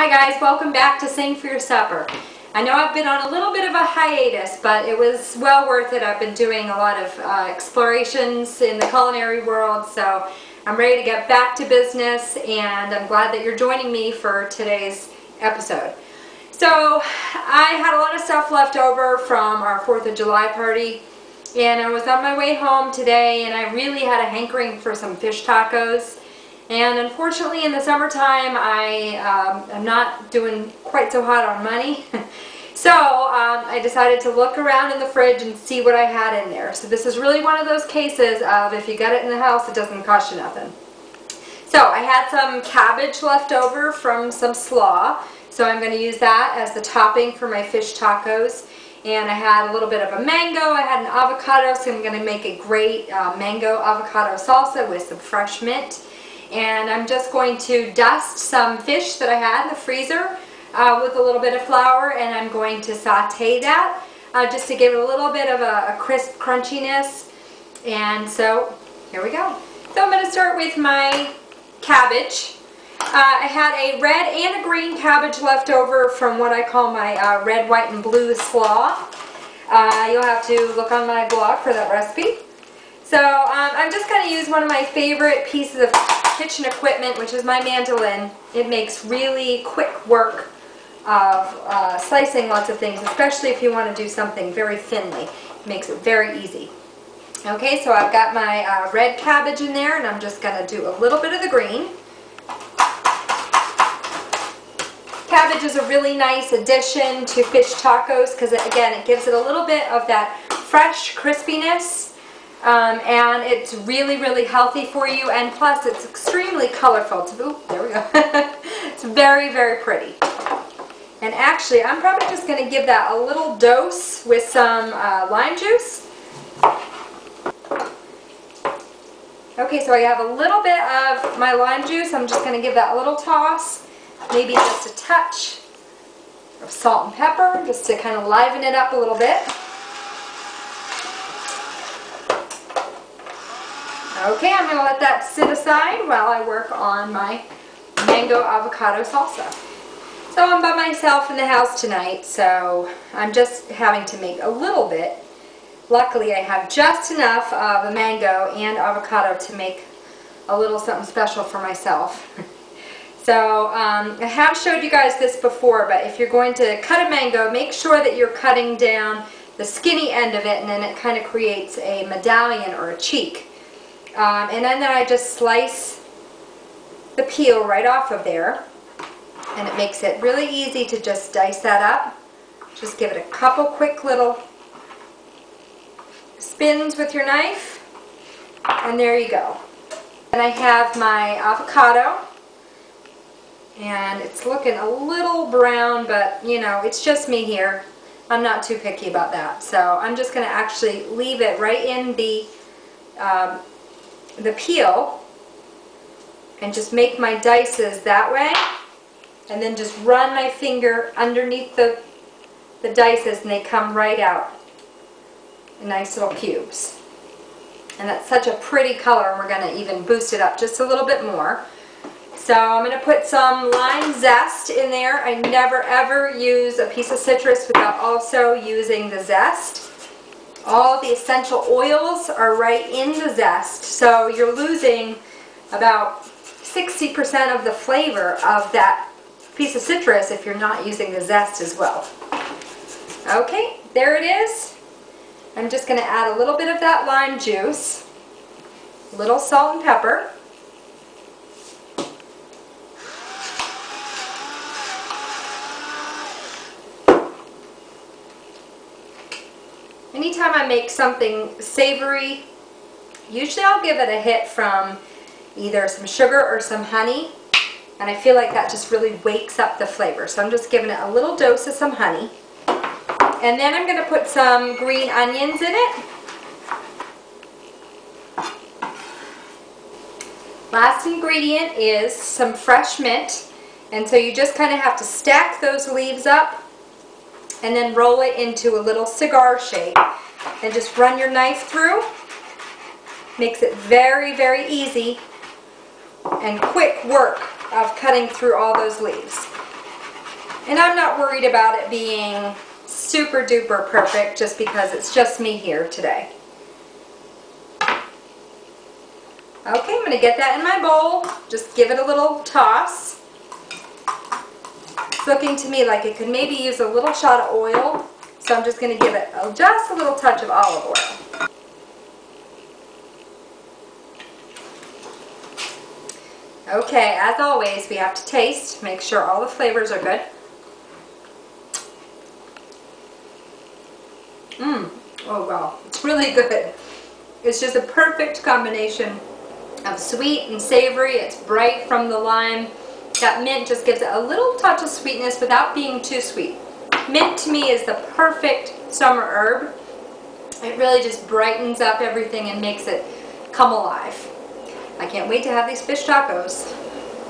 Hi guys, welcome back to Sing for Your Supper. I know I've been on a little bit of a hiatus, but it was well worth it. I've been doing a lot of explorations in the culinary world, so I'm ready to get back to business, and I'm glad that you're joining me for today's episode. So I had a lot of stuff left over from our 4th of July party, and I was on my way home today, and I really had a hankering for some fish tacos. And unfortunately in the summertime I am not doing quite so hot on money. So I decided to look around in the fridge and see what I had in there. So this is really one of those cases of if you got it in the house, it doesn't cost you nothing. So I had some cabbage left over from some slaw, so I'm going to use that as the topping for my fish tacos. And I had a little bit of a mango, I had an avocado, so I'm going to make a great mango avocado salsa with some fresh mint. And I'm just going to dust some fish that I had in the freezer with a little bit of flour, and I'm going to saute that just to give it a little bit of a crisp crunchiness. And so here we go. So I'm going to start with my cabbage. I had a red and a green cabbage left over from what I call my red, white, and blue slaw. You'll have to look on my blog for that recipe. So I'm just going to use one of my favorite pieces of kitchen equipment, which is my mandolin. It makes really quick work of slicing lots of things, especially if you want to do something very thinly. It makes it very easy. Okay, so I've got my red cabbage in there, and I'm just going to do a little bit of the green. Cabbage is a really nice addition to fish tacos because, again, it gives it a little bit of that fresh crispiness. And it's really, really healthy for you, and plus it's extremely colorful. Ooh, there we go. It's very, very pretty. And actually, I'm probably just going to give that a little dose with some lime juice. Okay, so I have a little bit of my lime juice. I'm just going to give that a little toss. Maybe just a touch of salt and pepper, just to kind of liven it up a little bit. Okay, I'm going to let that sit aside while I work on my mango avocado salsa. So I'm by myself in the house tonight, so I'm just having to make a little bit. Luckily, I have just enough of the mango and avocado to make a little something special for myself. So I have showed you guys this before, but if you're going to cut a mango, make sure that you're cutting down the skinny end of it, and then it kind of creates a medallion or a cheek. And then I just slice the peel right off of there, and it makes it really easy to just dice that up. Just give it a couple quick little spins with your knife, and there you go. And I have my avocado, and it's looking a little brown, but you know, it's just me here. I'm not too picky about that, so I'm just going to actually leave it right in the peel and just make my dices that way, and then just run my finger underneath the dices, and they come right out in nice little cubes. And that's such a pretty color, and we're going to even boost it up just a little bit more. So I'm going to put some lime zest in there. I never ever use a piece of citrus without also using the zest. All the essential oils are right in the zest, so you're losing about 60% of the flavor of that piece of citrus if you're not using the zest as well. Okay, there it is. I'm just going to add a little bit of that lime juice, a little salt and pepper. Anytime I make something savory, usually I'll give it a hit from either some sugar or some honey, and I feel like that just really wakes up the flavor. So I'm just giving it a little dose of some honey, and then I'm going to put some green onions in it. Last ingredient is some fresh mint, and so you just kind of have to stack those leaves up and then roll it into a little cigar shape, and just run your knife through. Makes it very, very easy and quick work of cutting through all those leaves. And I'm not worried about it being super duper perfect just because it's just me here today. Okay, I'm going to get that in my bowl. Just give it a little toss. It's looking to me like it could maybe use a little shot of oil. So I'm just going to give it just a little touch of olive oil. Okay, as always, we have to taste, make sure all the flavors are good. Oh wow, it's really good. It's just a perfect combination of sweet and savory. It's bright from the lime. That mint just gives it a little touch of sweetness without being too sweet. Mint to me is the perfect summer herb. It really just brightens up everything and makes it come alive. I can't wait to have these fish tacos.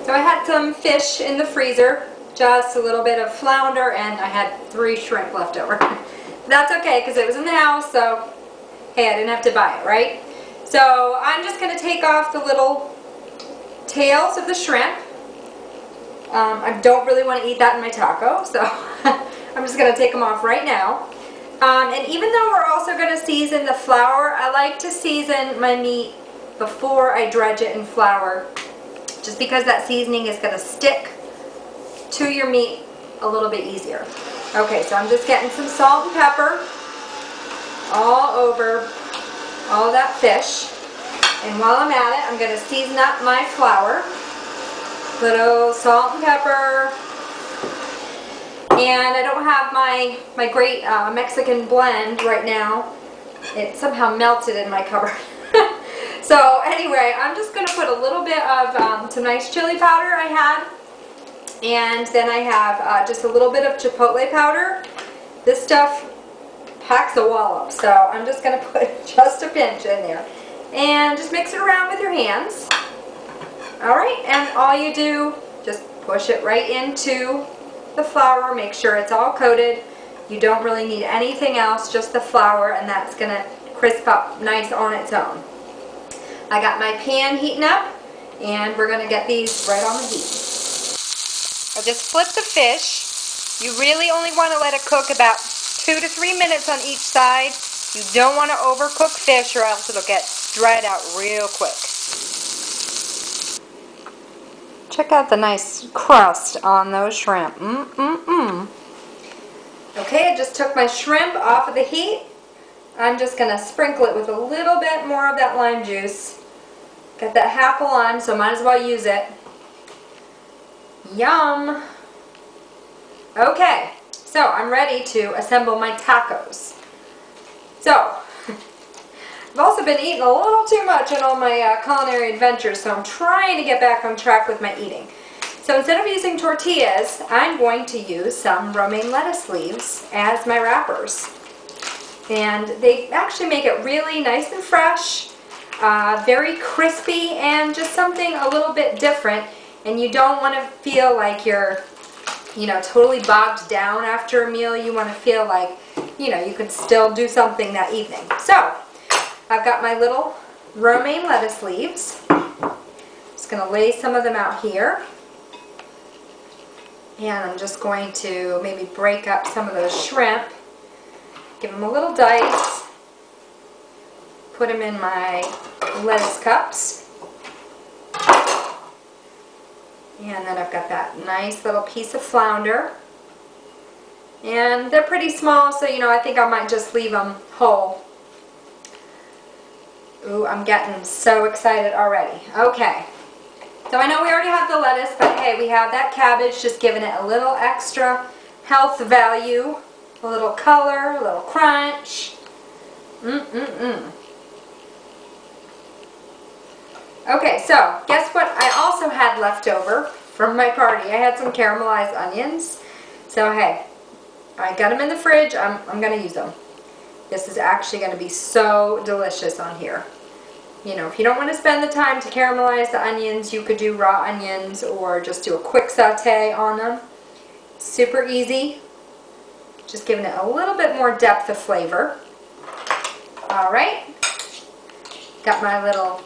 So I had some fish in the freezer, just a little bit of flounder, and I had 3 shrimp left over. That's okay because it was in the house, so hey, I didn't have to buy it, right? So I'm just going to take off the little tails of the shrimp. I don't really want to eat that in my taco, so I'm just going to take them off right now. And even though we're also going to season the flour, I like to season my meat before I dredge it in flour, just because that seasoning is going to stick to your meat a little bit easier. Okay, so I'm just getting some salt and pepper all over all that fish. And while I'm at it, I'm going to season up my flour. Little salt and pepper. And I don't have my great Mexican blend right now. It somehow melted in my cupboard. So anyway, I'm just going to put a little bit of some nice chili powder I had. And then I have just a little bit of chipotle powder. This stuff packs a wallop, so I'm just going to put just a pinch in there. And just mix it around with your hands. Alright, and all you do, just push it right into the flour, make sure it's all coated. You don't really need anything else, just the flour, and that's going to crisp up nice on its own. I got my pan heating up, and we're going to get these right on the heat. I'll just flip the fish. You really only want to let it cook about 2 to 3 minutes on each side. You don't want to overcook fish or else it'll get dried out real quick. Check out the nice crust on those shrimp. Okay, I just took my shrimp off of the heat. I'm just going to sprinkle it with a little bit more of that lime juice. Got that half a lime, so might as well use it. Yum! Okay, so I'm ready to assemble my tacos. So, I've also been eating a little too much in all my culinary adventures, so I'm trying to get back on track with my eating. So instead of using tortillas, I'm going to use some romaine lettuce leaves as my wrappers. And they actually make it really nice and fresh, very crispy, and just something a little bit different. And you don't want to feel like you're, totally bogged down after a meal. You want to feel like, you could still do something that evening. So, I've got my little romaine lettuce leaves. Just going to lay some of them out here. And I'm just going to maybe break up some of those shrimp. Give them a little dice. Put them in my lettuce cups. And then I've got that nice little piece of flounder. And they're pretty small, so I think I might just leave them whole. Ooh, I'm getting so excited already. Okay. So I know we already have the lettuce, but hey, we have that cabbage, just giving it a little extra health value. A little color, a little crunch. Okay, so guess what I also had left over from my party? I had some caramelized onions. So hey, I got them in the fridge. I'm going to use them. This is actually going to be so delicious on here. If you don't want to spend the time to caramelize the onions, you could do raw onions or just do a quick saute on them. Super easy. Just giving it a little bit more depth of flavor. Alright. Got my little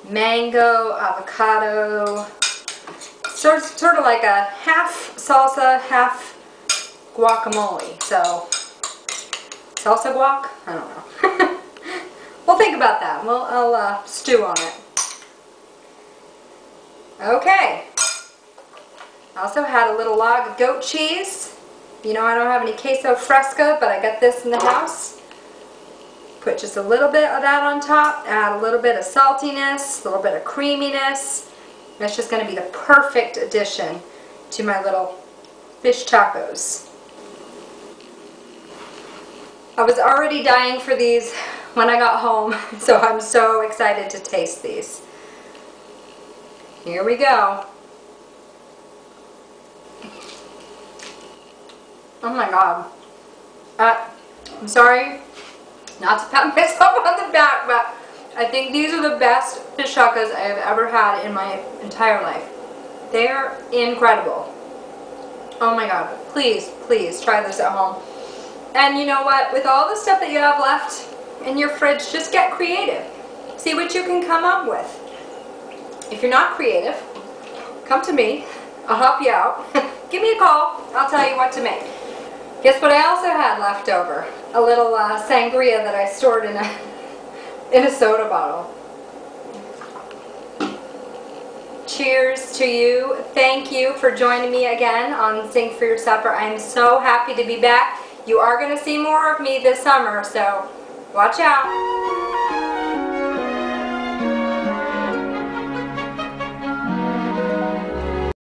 mango, avocado, sort of like a half salsa, half guacamole. So, salsa guac? I don't know. We'll think about that. I'll stew on it. Okay. I also had a little log of goat cheese. You know, I don't have any queso fresca, but I got this in the house. Put just a little bit of that on top. Add a little bit of saltiness, a little bit of creaminess. That's just going to be the perfect addition to my little fish tacos. I was already dying for these when I got home, so I'm so excited to taste these. Here we go. Oh my god. I'm sorry not to pat myself on the back, but I think these are the best fish tacos I have ever had in my entire life. They're incredible. Oh my god. Please, please try this at home. And you know what? With all the stuff that you have left in your fridge, just get creative. See what you can come up with. If you're not creative, come to me. I'll help you out. Give me a call. I'll tell you what to make. Guess what I also had left over? A little sangria that I stored in a soda bottle. Cheers to you. Thank you for joining me again on Sing for Your Supper. I am so happy to be back. You are going to see more of me this summer, so watch out.